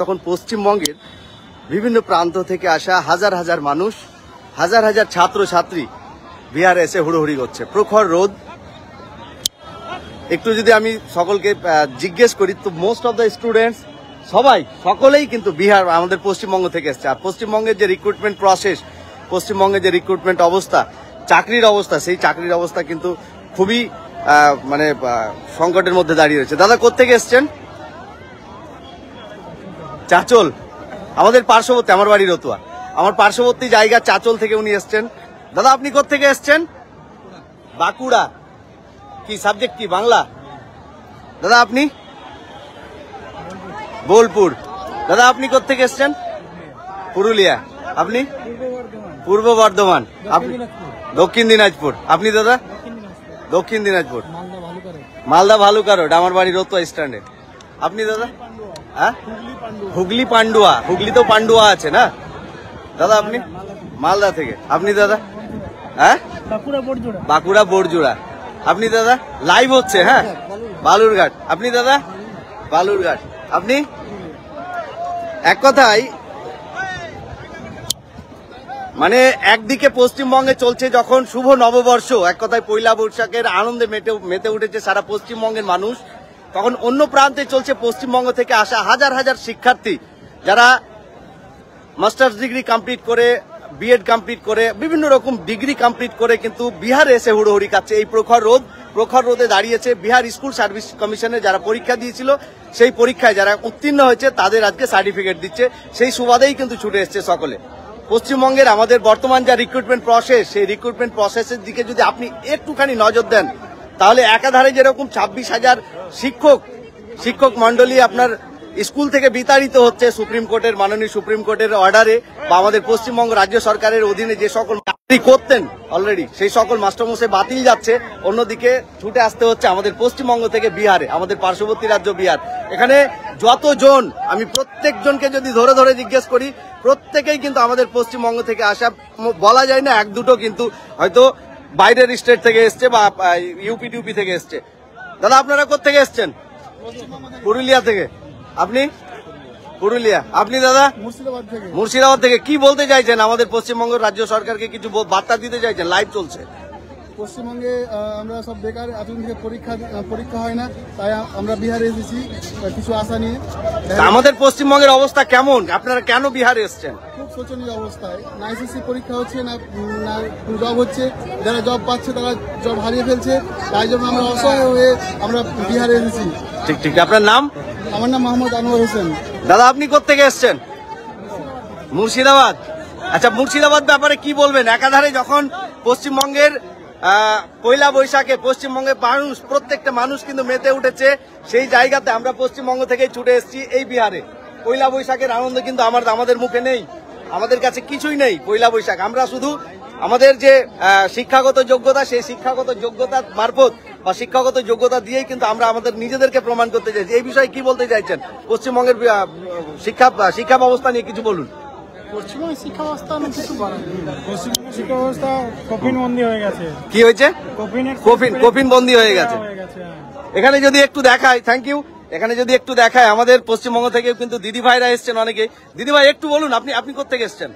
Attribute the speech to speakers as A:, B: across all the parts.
A: তখন পশ্চিমবঙ্গের বিভিন্ন প্রান্ত থেকে আসা হাজার হাজার মানুষ, হাজার হাজার ছাত্র ছাত্রী বিহারে এসে হুড়োহুড়ি করছে। প্রখর রোদ। একটু যদি আমি সকলকে জিজ্ঞেস করি তো মোস্ট অফ দ্য স্টুডেন্টস সকলেই কিন্তু বিহার আমাদের পশ্চিমবঙ্গ থেকে এসছে। আর পশ্চিমবঙ্গের যে রিক্রুটমেন্ট প্রসেস, পশ্চিমবঙ্গের যে রিক্রুটমেন্ট অবস্থা, চাকরির অবস্থা, সেই চাকরির অবস্থা কিন্তু খুবই সংকটের মধ্যে দাঁড়িয়ে রয়েছে। দাদা কোত্থেকে এসছেন? চাচল, আমাদের পার্শ্ববর্তী, আমার বাড়ি রতুয়া, আমার পার্শ্ববর্তী জায়গা চাচল থেকে উনি এসছেন। দাদা আপনি কোত্থেকে এসছেন? বাঁকুড়া। কি সাবজেক্ট কি? বাংলা। দাদা আপনি? বোলপুর। দাদা আপনি কোত্থেকে এসছেন? পুরুলিয়া। আপনি? পূর্ব বর্ধমান। আপনি? দক্ষিণ দিনাজপুর। আপনি দাদা? দক্ষিণ দিনাজপুর। মালদা ভালুকা রোড, আমার বাড়ি রতুয়া স্ট্যান্ডে। আপনি দাদা? হ্যাঁ, হুগলি পান্ডুয়া। হুগলি তো পান্ডুয়া আছে না দাদা? আপনি? মালদা থেকে। আপনি দাদা? হ্যাঁ, বাঁকুড়া বড়জোড়া। আপনি দাদা? লাইভ হচ্ছে। হ্যাঁ, বালুরঘাট। আপনি দাদা? বালুরঘাট। আপনি? এক কথায় মানে একদিকে পশ্চিমবঙ্গে চলছে যখন শুভ নববর্ষ, এক কথায় পয়লা বৈশাখের আনন্দে মেতে উঠেছে সারা পশ্চিমবঙ্গের মানুষ, তখন অন্য প্রান্তে চলছে পশ্চিমবঙ্গ থেকে আসা হাজার হাজার শিক্ষার্থী যারা মাস্টার্স ডিগ্রি কমপ্লিট করে, বিএড কমপ্লিট করে, বিভিন্ন রকম ডিগ্রি কমপ্লিট করে কিন্তু বিহারে এসে হুড়োহুড়ি খাচ্ছে। এই প্রখর রোদে দাঁড়িয়েছে। বিহার স্কুল সার্ভিস কমিশনে যারা পরীক্ষা দিয়েছিল, সেই পরীক্ষায় যারা উত্তীর্ণ হয়েছে তাদের আজকে সার্টিফিকেট দিচ্ছে। সেই সুবাদেই কিন্তু ছুটে এসছে সকলে। পশ্চিমবঙ্গের আমাদের বর্তমান যা রিক্রুটমেন্ট প্রসেস, সেই রিক্রুটমেন্ট প্রসেসের দিকে যদি আপনি একটুখানি নজর দেন তাহলে একাধারে যেরকম 26,000 শিক্ষক মন্ডলী আপনার স্কুল থেকে বিতাড়িত হচ্ছে সুপ্রিম কোর্টের, মাননীয় সুপ্রিম কোর্টের অর্ডারে, বা আমাদের পশ্চিমবঙ্গ রাজ্য সরকারের অধীনে যে সকল চাকরি করতেন অলরেডি সেই সকল মাস্টারমশাই বাতিল যাচ্ছে। অন্যদিকে ছুটে আসতে হচ্ছে আমাদের পশ্চিমবঙ্গ থেকে বিহারে, আমাদের পার্শ্ববর্তী রাজ্য বিহার। এখানে যতজন, আমি প্রত্যেকজনকে যদি ধরে ধরে জিজ্ঞেস করি, প্রত্যেকেই কিন্তু আমাদের পশ্চিমবঙ্গ থেকে আসা। বলা যায় না এক দুটো কিন্তু হয়তো বাইরের স্টেট থেকে এসছে বা ইউপি টিউপি থেকে এসছে। দাদা আপনারা কোত্থেকে এসছেন? পুরুলিয়া থেকে। আপনি? পুরুলিয়া। আপনি দাদা? মুর্শিদাবাদ থেকে। কি বলতে চাইছেন আমাদের পশ্চিমবঙ্গের রাজ্য সরকারকে? কিছু বার্তা দিতে চাইছেন? লাইভ চলছে।
B: পশ্চিমবঙ্গে আমরা সব বেকার, এতদিন থেকে পরীক্ষা হয় না, তাই আমরা বিহারে এসেছি কিছু আশা নিয়ে।
A: আমাদের পশ্চিমবঙ্গের অবস্থা কেমন? আপনারা কেন বিহারে এসছেন?
B: খুব শোচনীয় অবস্থায়। না এসএসসি পরীক্ষা হচ্ছে, না জব হচ্ছে। যারা জব পাচ্ছে তারা জব হারিয়ে ফেলছে। তাই জন্য আমরা অসহায় হয়ে আমরা বিহারে এসেছি।
A: ঠিক ঠিক। আপনার নাম?
B: আমার নাম মোহাম্মদ আনোয়ার হোসেন।
A: দাদা আপনি কোত্থেকে এসছেন? মুর্শিদাবাদ। আচ্ছা, মুর্শিদাবাদ ব্যাপারে কি বলবেন? একাধারে যখন পশ্চিমবঙ্গের পয়লা বৈশাখে পশ্চিমবঙ্গের মানুষ, প্রত্যেকটা মানুষ কিন্তু মেতে উঠেছে, সেই জায়গাতে আমরা পশ্চিমবঙ্গ থেকে ছুটে এসেছি এই বিহারে। পয়লা বৈশাখের আনন্দ কিন্তু আমাদের মুখে নেই, আমাদের কাছে কিছুই নেই। পয়লা বৈশাখ আমরা শুধু আমাদের যে শিক্ষাগত যোগ্যতা, সেই শিক্ষাগত যোগ্যতা মারফত বা শিক্ষাগত যোগ্যতা দিয়েই কিন্তু আমরা আমাদের নিজেদেরকে প্রমাণ করতে চাইছি। এই বিষয়ে কি বলতে চাইছেন? পশ্চিমবঙ্গের শিক্ষা ব্যবস্থা নিয়ে কিছু বলুন।
B: পশ্চিমবঙ্গের শিক্ষা ব্যবস্থা কিছু বলার নেই। পশ্চিমবঙ্গের শিক্ষা ব্যবস্থা কফিন বন্দী হয়ে গেছে।
A: কি হয়েছে? কফিন বন্দী হয়ে গেছে। এখানে যদি একটু দেখায়, থ্যাংক ইউ, এখানে যদি একটু দেখায়, আমাদের পশ্চিমবঙ্গ থেকে কিন্তু দিদি ভাইরা এসছেন অনেকে। দিদি ভাই একটু বলুন, আপনি কোত্থেকে এসছেন?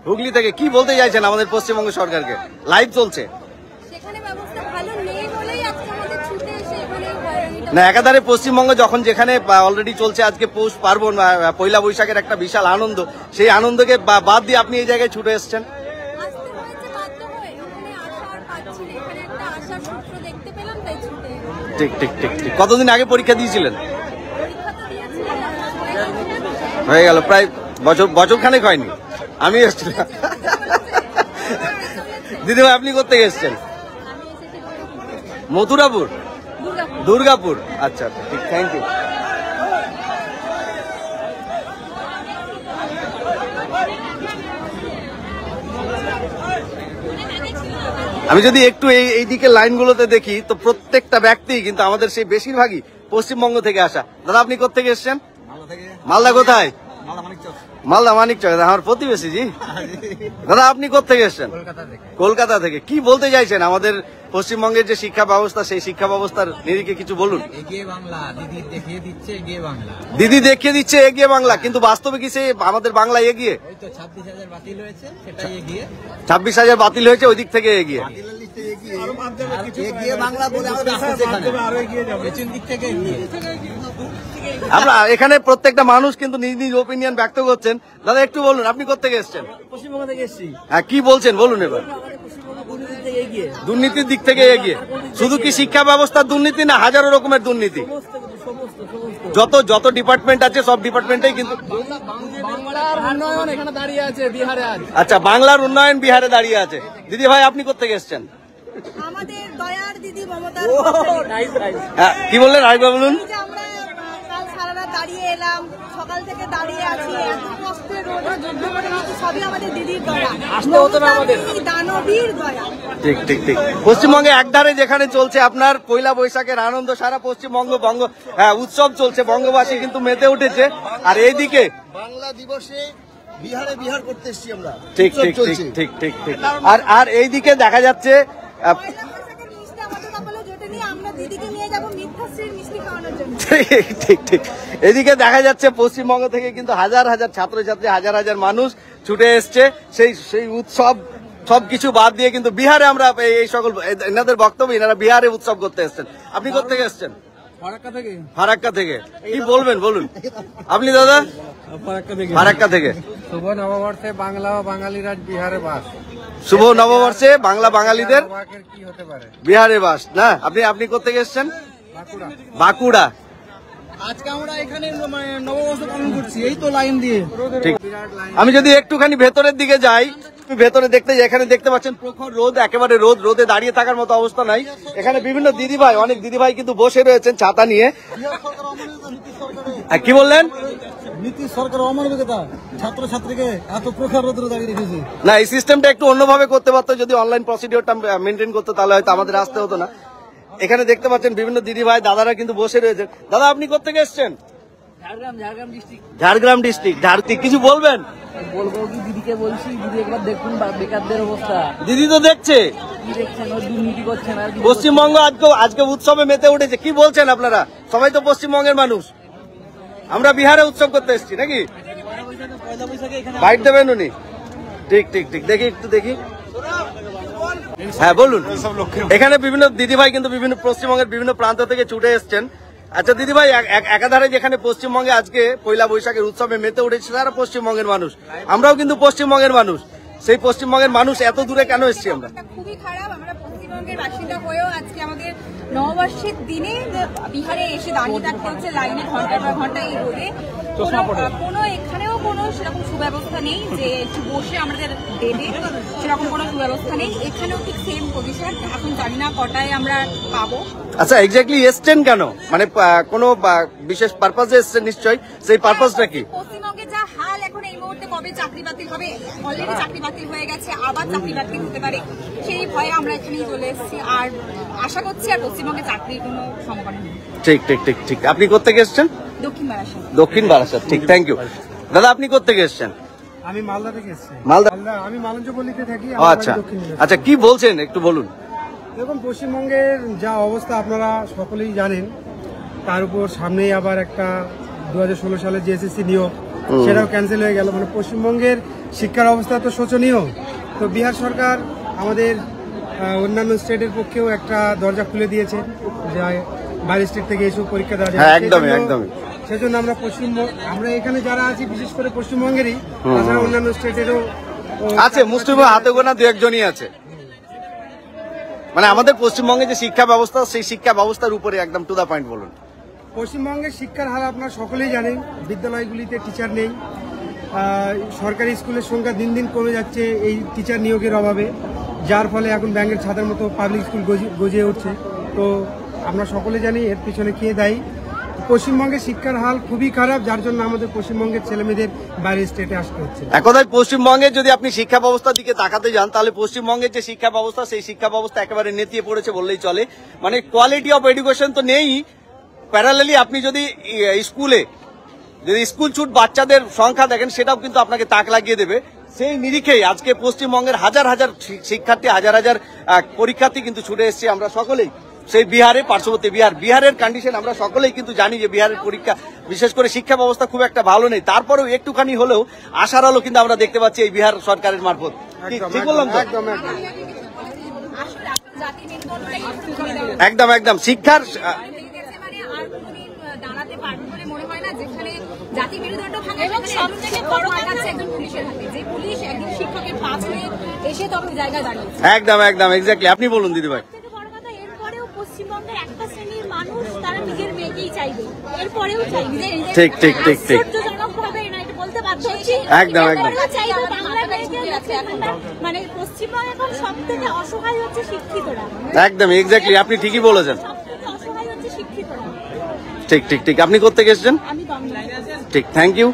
A: হুগলি থেকে। কি বলতে চাইছেন আমাদের পশ্চিমবঙ্গ সরকারকে? লাইভ চলছে। না, একাধারে পশ্চিমবঙ্গ যখন যেখানে অলরেডি চলছে আজকে পৌষ পার্বণ, পয়লা বৈশাখের একটা বিশাল আনন্দ, সেই আনন্দকে বাদ দিয়ে আপনি এই জায়গায় ছুটে এসছেন। ঠিক ঠিক ঠিক ঠিক। কতদিন আগে পরীক্ষা দিয়েছিলেন? হয়ে গেল প্রায় বছর খানেক হয়নি। আমি এসেছিলাম। দিদিভাই আপনি কোত্থেকে এসছেন? মথুরাপুর, দুর্গাপুর। আচ্ছা আচ্ছা, ঠিক, থ্যাংক ইউ। আমি যদি একটু এই দিকে লাইনগুলোতে দেখি তো প্রত্যেকটা ব্যক্তি কিন্তু আমাদের সেই বেশিরভাগই পশ্চিমবঙ্গ থেকে আসা। দাদা আপনি কোত্থেকে এসছেন? মালদা। কোথায়? মালদা মানিকচক। আমার প্রতিবেশী জি। দাদা আপনি কোত্থেকে এসছেন? কলকাতা থেকে। কি বলতে চাইছেন আমাদের পশ্চিমবঙ্গের যে শিক্ষা ব্যবস্থা সেই শিক্ষা ব্যবস্থার নিরিখে কিছু বলুন।
C: এগিয়ে বাংলা, দিদি দেখিয়ে দিচ্ছে এগিয়ে বাংলা।
A: দিদি দেখিয়ে দিচ্ছে এগিয়ে বাংলা, কিন্তু বাস্তবে কি সে আমাদের বাংলা এগিয়ে?
C: ওই তো 26,000 বাতিল হয়েছে, সেটাই এগিয়ে।
A: 26,000 বাতিল হয়েছে, ওই দিক থেকে এগিয়ে।
C: এগিয়ে বাংলা বলে আমাদের আসছে, আরো এগিয়ে যাবে, পেছন দিক থেকে এগিয়ে।
A: আমরা এখানে প্রত্যেকটা মানুষ কিন্তু নিজ নিজ ওপিনিয়ন ব্যক্ত করছেন। দাদা একটু বলুন, আপনি কোত্থেকে এসেছেন?
C: পশ্চিমবঙ্গ থেকে এসেছি।
A: হ্যাঁ, কি বলছেন বলুন এবার। দুর্নীতির দিক থেকে এগিয়ে। শুধু কি শিক্ষা ব্যবস্থার দুর্নীতি না, হাজারো রকমের দুর্নীতি? যত যত ডিপার্টমেন্ট আছে সব ডিপার্টমেন্টেই কিন্তু।
D: বাংলার উন্নয়ন এখানে দাঁড়িয়ে আছে বিহারে আজ।
A: আচ্ছা, বাংলার উন্নয়ন বিহারে দাঁড়িয়ে আছে। দিদি ভাই আপনি কোত্থেকে এসেছেন?
E: আমাদের দয়ার দিদি মমতার
A: হ্যাঁ, কি বললেন আরেকবার বলুন।
E: এই যে আমরা কাল সারা রাত দাঁড়িয়ে এলাম, সকাল থেকে দাঁড়িয়ে আছি, এত কষ্টের রোদে যুদ্ধ করে নিচ্ছি, সবই আমাদের দিদির দয়া।
D: আসতে হতো না আমাদের।
E: মমতার দানবীর দয়া।
A: ঠিক ঠিক ঠিক। পশ্চিমবঙ্গে একধারে যেখানে চলছে আপনার পয়লা বৈশাখের আনন্দ, সারা পশ্চিমবঙ্গ উৎসব চলছে, বঙ্গবাসী কিন্তু মেতে উঠেছে। আর এইদিকে
B: বাংলা দিবসে বিহারে বিহার করতে এসেছি আমরা।
A: ঠিক ঠিক ঠিক ঠিক ঠিক ঠিক। আর এইদিকে দেখা যাচ্ছে
E: পয়লা বৈশাখের মিষ্টি আমাদের কপালে জোটেনি, আমরা দিদিকে নিয়ে যাবো মিথ্যাশ্রীর মিষ্টি খাওয়ানোর জন্য।
A: ঠিক ঠিক ঠিক। এদিকে দেখা যাচ্ছে পশ্চিমবঙ্গ থেকে কিন্তু হাজার হাজার ছাত্রছাত্রী, হাজার হাজার মানুষ ছুটে এসছে সেই উৎসব সবকিছু বাদ দিয়ে কিন্তু বিহারে আমরা এই সকল এনাদের বক্তব্য, এনারা বিহারে উৎসব করতে এসছেন। আপনি কোত্থেকে এসছেন?
D: ফারাক্কা থেকে।
A: ফারাক্কা থেকে। কি বলবেন বলুন। আপনি দাদা?
D: ফারাক্কা থেকে।
A: ফারাক্কা থেকে।
D: শুভ নববর্ষে বাংলা ও বাঙালিরা বিহারে বাস।
A: শুভ নববর্ষে বাংলা বাঙালিদের
D: বাকের কি হতে পারে?
A: বিহারে বাস না। আপনি কোত্থেকে এসছেন?
D: বাঁকুড়া।
A: বাঁকুড়া।
D: আজকে আমরা এখানে নববর্ষ পালন করছি, এই তো লাইন দিয়ে।
A: ঠিক।
D: বিরাট লাইন।
A: আমি যদি একটুখানি ভেতরের দিকে যাই, ভেতরে এখানে দেখতে পাচ্ছেন প্রখর রোদ, একেবারে রোদে দাঁড়িয়ে থাকার মতো অবস্থা নাই। এখানে বিভিন্ন দিদিভাই, অনেক দিদিভাই কিন্তু বসে রয়েছেন ছাতা নিয়ে। কি বললেন?
B: নীতিশ সরকার অমানবিকতা, ছাত্রছাত্রীকে এত প্রখর রোদ্রে দাঁড়িয়ে রেখেছে।
A: না, এই সিস্টেমটা একটু অন্যভাবে করতে পারতো, যদি অনলাইন প্রসিডিওরটা মেনটেন করতো তাহলে হয়তো আমাদের আসতে হতো না। এখানে দেখতে পাচ্ছেন বিভিন্ন দিদিভাই দাদারা কিন্তু বসে রয়েছেন। দাদা আপনি কোত্থেকে এসছেন?
D: ঝাড়গ্রাম ডিস্ট্রিক্ট।
A: ঝাড়গ্রাম ডিস্ট্রিক্ট। কিছু বলবেন?
D: বলবো কি, দিদিকে বলছি, দিদি একবার দেখুন বেকারদের অবস্থা।
A: দিদি তো দেখছে,
D: কি দেখছেন, ও দুর্নীতি করছেন আর কি।
A: পশ্চিমবঙ্গ আজকে উৎসবে মেতে উঠেছে। কি বলছেন আপনারা? সবাই তো পশ্চিমবঙ্গের মানুষ, আমরা বিহারে উৎসব করতে এসেছি নাকি?
D: পয়লা বৈশাখে এখানে
A: বাইট দেবেন উনি? ঠিক ঠিক ঠিক। দেখি একটু দেখি। হ্যাঁ বলুন। এখানে বিভিন্ন দিদিভাই কিন্তু বিভিন্ন পশ্চিমবঙ্গের বিভিন্ন প্রান্ত থেকে ছুটে এসছেন। আচ্ছা দিদিভাই, একাধারে যেখানে পশ্চিমবঙ্গে আজকে পয়লা বৈশাখের উৎসবে মেতে উঠেছে তারা পশ্চিমবঙ্গের মানুষ, আমরাও কিন্তু পশ্চিমবঙ্গের মানুষ। সেই পশ্চিমবঙ্গের মানুষ এত দূরে কেন এসছি আমরা?
E: খুবই খারাপ, আমরা পশ্চিমবঙ্গের বাসিন্দা হয়েও আজকে আমাদের নববর্ষের দিনে বিহারে এসে দাঁড়িয়ে থাকতে হচ্ছে লাইনে ঘন্টার পর ঘন্টা এই রোদে। কোনো এখানেও কোনো সেরকম সুব্যবস্থা নেই যে একটু বসে আমাদের দেবে, সেরকম কোনো সুব্যবস্থা নেই। এখানেও ঠিক সেম পজিশন। এখন জানি না কটায় আমরা পাবো।
A: আচ্ছা, এক্স্যাক্টলি এসছেন কেন? মানে কোনো বিশেষ পারপাসে এসছেন নিশ্চয়ই, সেই পারপাসটা কি?
E: পশ্চিমবঙ্গে যা হাল এখন এই মুহূর্তে, কবে চাকরি বাতিল হবে, অলরেডি চাকরি বাতিল হয়ে গেছে, আবার চাকরি বাতিল হতে পারে, সেই ভয়ে আমরা এখানেই চলে এসেছি। আর আশা করছি আর পশ্চিমবঙ্গে চাকরির কোনো সম্ভাবনা নেই।
A: ঠিক ঠিক ঠিক ঠিক। আপনি কোত্থেকে এসছেন?
E: দক্ষিণ বারাসাত।
A: দক্ষিণ বারাসাত। ঠিক, থ্যাংক ইউ। দাদা আপনি কোত্থেকে এসছেন?
B: আমি মালদা থেকে এসেছি।
A: মালদা।
B: আমি মালঞ্চপল্লিতে থাকি।
A: ও আচ্ছা আচ্ছা, কি বলছেন একটু বলুন।
B: দেখুন, পশ্চিমবঙ্গের যা অবস্থা আপনারা সকলেই জানেন, তার উপর সামনেই আবার একটা 2016 সালের যে এসএসসি নিয়োগ, সেটাও ক্যান্সেল হয়ে গেল। মানে পশ্চিমবঙ্গের শিক্ষার অবস্থা তো শোচনীয়। তো বিহার সরকার আমাদের অন্যান্য স্টেটের পক্ষেও একটা দরজা খুলে দিয়েছে, যে বাইরের স্টেট থেকে এসব পরীক্ষা দেওয়া যায়।
A: হ্যাঁ, একদমই একদমই।
B: সেজন্য আমরা এখানে যারা আছি, বিশেষ করে পশ্চিমবঙ্গেরই, তাছাড়া অন্যান্য স্টেটেরও
A: আছে, মুসলিম হাতে গোনা দু একজনই আছে। মানে আমাদের পশ্চিমবঙ্গে যে শিক্ষা ব্যবস্থা, সেই শিক্ষা ব্যবস্থার উপরে একদম টু দা পয়েন্ট বলুন।
B: পশ্চিমবঙ্গের শিক্ষার হার আপনারা সকলেই জানেন। বিদ্যালয়গুলিতে টিচার নেই, সরকারি স্কুলের সংখ্যা দিন দিন কমে যাচ্ছে এই টিচার নিয়োগের অভাবে, যার ফলে এখন ব্যাঙের ছাতার মতো পাবলিক স্কুল গজিয়ে উঠছে। তো আমরা সকলে জানি এর পিছনে কে দায়ী। পশ্চিমবঙ্গের শিক্ষার হাল খুবই খারাপ, যার জন্য আমাদের পশ্চিমবঙ্গের ছেলেমেয়েদের বাইরের স্টেটে আসতে হচ্ছে।
A: এক কথায় পশ্চিমবঙ্গের যদি আপনি শিক্ষা ব্যবস্থার দিকে তাকাতে যান, তাহলে পশ্চিমবঙ্গের যে শিক্ষা ব্যবস্থা, সেই শিক্ষা ব্যবস্থা একেবারে নেতিয়ে পড়েছে বললেই চলে। মানে কোয়ালিটি অফ এডুকেশন তো নেই। প্যারালালি আপনি যদি স্কুল ছুট বাচ্চাদের সংখ্যা দেখেন, সেটাও কিন্তু আপনাকে তাক লাগিয়ে দেবে সেই নিরিখেই আজকে পশ্চিমবঙ্গের হাজার হাজার শিক্ষার্থী, হাজার হাজার পরীক্ষার্থী কিন্তু ছুটে এসেছে। আমরা সকলেই সেই বিহারে, পার্শ্ববর্তী বিহারের কন্ডিশন আমরা সকলেই কিন্তু জানি যে বিহারের পরীক্ষা, বিশেষ করে শিক্ষা ব্যবস্থা খুব একটা ভালো নেই। তারপরেও একটুখানি হলেও আশার আলো কিন্তু আমরা দেখতে পাচ্ছি এই বিহার সরকারের মারফত। ঠিক বললাম তো? একদম একদম শিক্ষার
E: দাঁড়াতে পারবে বলে মনে হয় না, যেখানে জাতি মেরুদণ্ড ভাঙা এবং সব থেকে বড় কথা একজন পুলিশের হাতে, যে পুলিশ একজন শিক্ষকের পাঁচ হয়ে এসে তখন জায়গায় দাঁড়িয়েছে।
A: একদম একদম এক্স্যাক্টলি, আপনি বলুন দিদি ভাই।
E: এরপরেও পশ্চিমবঙ্গের একটা শ্রেণীর মানুষ তারা নিজের মেয়েকেই চাইবে, এরপরেও চাইবে।
A: ঠিক ঠিক ঠিক ঠিক,
E: আশ্চর্যজনকভাবে না, এটা বলতে বাধ্য হচ্ছি।
A: একদম একদম
E: চাইবে বাংলা মেয়েকে, মানে পশ্চিমবঙ্গে এখন সব থেকে অসহায় হচ্ছে শিক্ষিতরা।
A: একদম এক্স্যাক্টলি, আপনি ঠিকই বলেছেন।
E: সবথেকে অসহায় হচ্ছে শিক্ষিতরা।
A: ঠিক ঠিক ঠিক, আপনি কোত্থেকে এসেছেন?
E: আমি বাংলা।
A: ঠিক, থ্যাংক ইউ।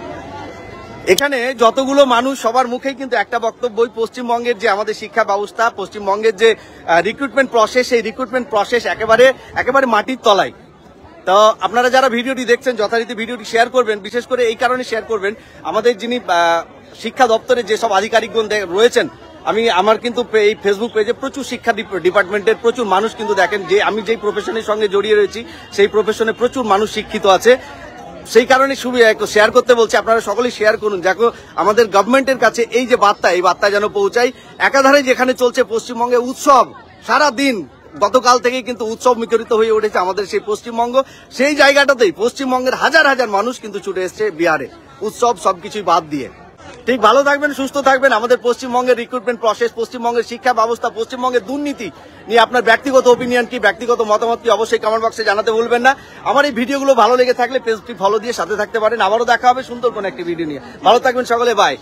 A: এখানে যতগুলো মানুষ সবার মুখেই কিন্তু একটা বক্তব্যই, পশ্চিমবঙ্গের যে আমাদের শিক্ষা ব্যবস্থা, পশ্চিমবঙ্গের যে রিক্রুটমেন্ট প্রসেস, সেই রিক্রুটমেন্ট প্রসেস একেবারে মাটির তলায়। তো আপনারা যারা ভিডিওটি দেখছেন যথারীতি ভিডিওটি শেয়ার করবেন, বিশেষ করে এই কারণে শেয়ার করবেন, আমাদের যিনি শিক্ষা দপ্তরে যেসব আধিকারিকগণ রয়েছেন, আমার কিন্তু এই ফেসবুক পেজে প্রচুর শিক্ষা ডিপার্টমেন্টের প্রচুর মানুষ কিন্তু দেখেন, যে আমি যেই প্রফেশনের সঙ্গে জড়িয়ে রয়েছি সেই প্রফেশনে প্রচুর মানুষ শিক্ষিত আছে। সেই কারণে শেয়ার করতে বলছি, আপনারা সকলেই শেয়ার করুন। দেখো আমাদের গভর্নমেন্টের কাছে এই যে বার্তা, এই বার্তা যেন পৌঁছায়। একাধারে যেখানে চলছে পশ্চিমবঙ্গে উৎসব, সারা দিন গতকাল থেকেই কিন্তু উৎসব মুখরিত হয়ে উঠেছে আমাদের সেই পশ্চিমবঙ্গ। সেই জায়গাটাতেই পশ্চিমবঙ্গের হাজার হাজার মানুষ কিন্তু ছুটে এসছে বিহারে, উৎসব সবকিছুই বাদ দিয়ে। ঠিক, ভালো থাকবেন, সুস্থ থাকবেন। আমাদের পশ্চিমবঙ্গের রিক্রুটমেন্ট প্রসেস, পশ্চিমবঙ্গের শিক্ষা ব্যবস্থা, পশ্চিমবঙ্গের দুর্নীতি নিয়ে আপনার ব্যক্তিগত ওপিনিয়ন কি, ব্যক্তিগত মতামত কি, অবশ্যই কমেন্ট বক্সে জানাতে ভুলবেন না। আমার এই ভিডিওগুলো ভালো লেগে থাকলে পেজটি ফলো দিয়ে সাথে থাকতে পারেন। আবারও দেখা হবে সুন্দর কোনো একটি ভিডিও নিয়ে। ভালো থাকবেন সকলে, বাই।